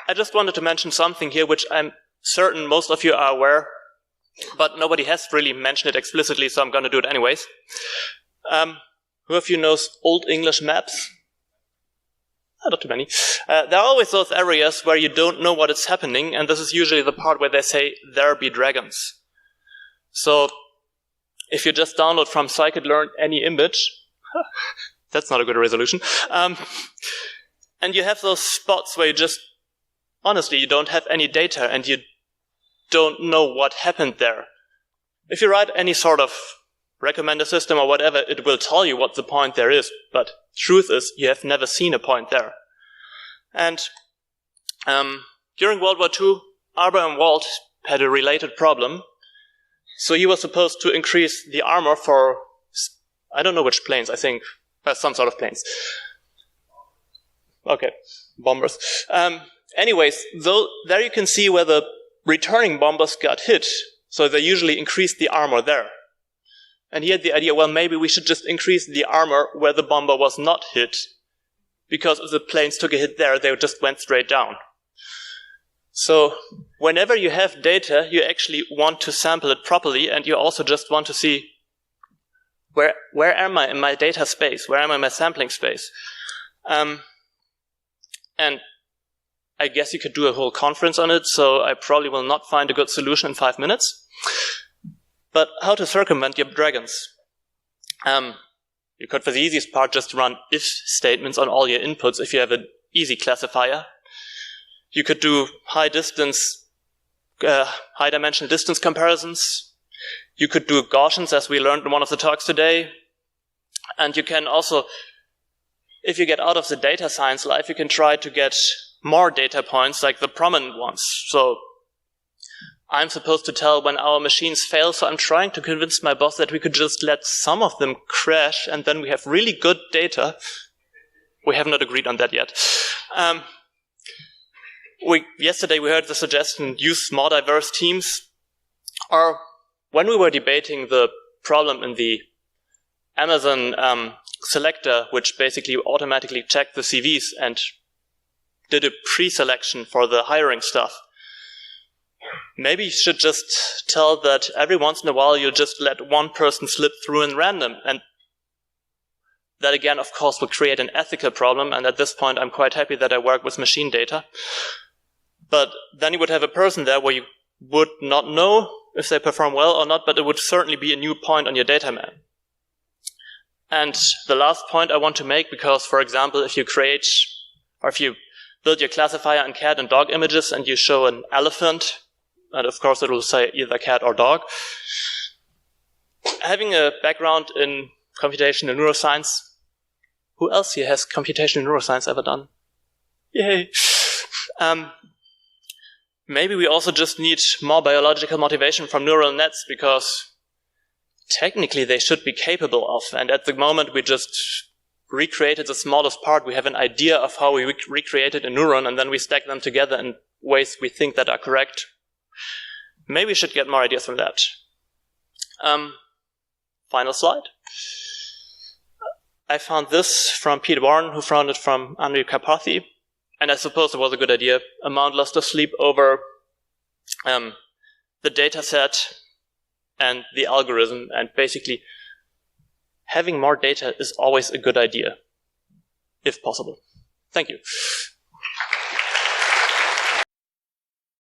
I just wanted to mention something here which I'm certain most of you are aware, but nobody has really mentioned it explicitly, so I'm going to do it anyways. Who of you knows Old English maps? Not too many. There are always those areas where you don't know what is happening, and this is usually the part where they say, there be dragons. So, if you just download from scikit-learn any image, that's not a good resolution, and you have those spots where you just, honestly, you don't have any data, and you don't know what happened there. If you write any sort of recommender system or whatever, it will tell you what the point there is, but truth is, you have never seen a point there. And during World War II, Arber and Walt had a related problem. So he was supposed to increase the armor for, I don't know which planes, I think, some sort of planes. Okay, bombers. Anyways, there you can see where the returning bombers got hit, so they usually increased the armor there. And he had the idea, well, maybe we should just increase the armor where the bomber was not hit, because if the planes took a hit there, they just went straight down. So whenever you have data, you actually want to sample it properly, and you also just want to see where am I in my data space? Where am I in my sampling space? And I guess you could do a whole conference on it, so I probably will not find a good solution in 5 minutes. But how to circumvent your dragons? You could, for the easiest part, just run if statements on all your inputs if you have an easy classifier. You could do high dimensional distance comparisons. You could do Gaussians, as we learned in one of the talks today. And you can also, if you get out of the data science life, you can try to get more data points, like the prominent ones. So I'm supposed to tell when our machines fail, so I'm trying to convince my boss that we could just let some of them crash, and then we have really good data. We have not agreed on that yet. Yesterday we heard the suggestion, use more diverse teams. Or when we were debating the problem in the Amazon selector, which basically automatically checked the CVs and did a pre-selection for the hiring stuff, maybe you should just tell that every once in a while you just let one person slip through in random. And that again, of course, will create an ethical problem. And at this point, I'm quite happy that I work with machine data. But then you would have a person there where you would not know if they perform well or not, but it would certainly be a new point on your data map. And the last point I want to make, because, for example, if you build your classifier in cat and dog images and you show an elephant, and of course it will say either cat or dog. Having a background in computational neuroscience, who else here has computational neuroscience ever done? Yay! Maybe we also just need more biological motivation from neural nets, because technically they should be capable of, and at the moment we just recreated the smallest part. We have an idea of how we recreated a neuron, and then we stack them together in ways we think that are correct. Maybe we should get more ideas from that. Final slide. I found this from Peter Warren, who found it from Andrew Karpathy, and I suppose it was a good idea. Amount lost of sleep over the data set and the algorithm, and basically having more data is always a good idea, if possible. Thank you.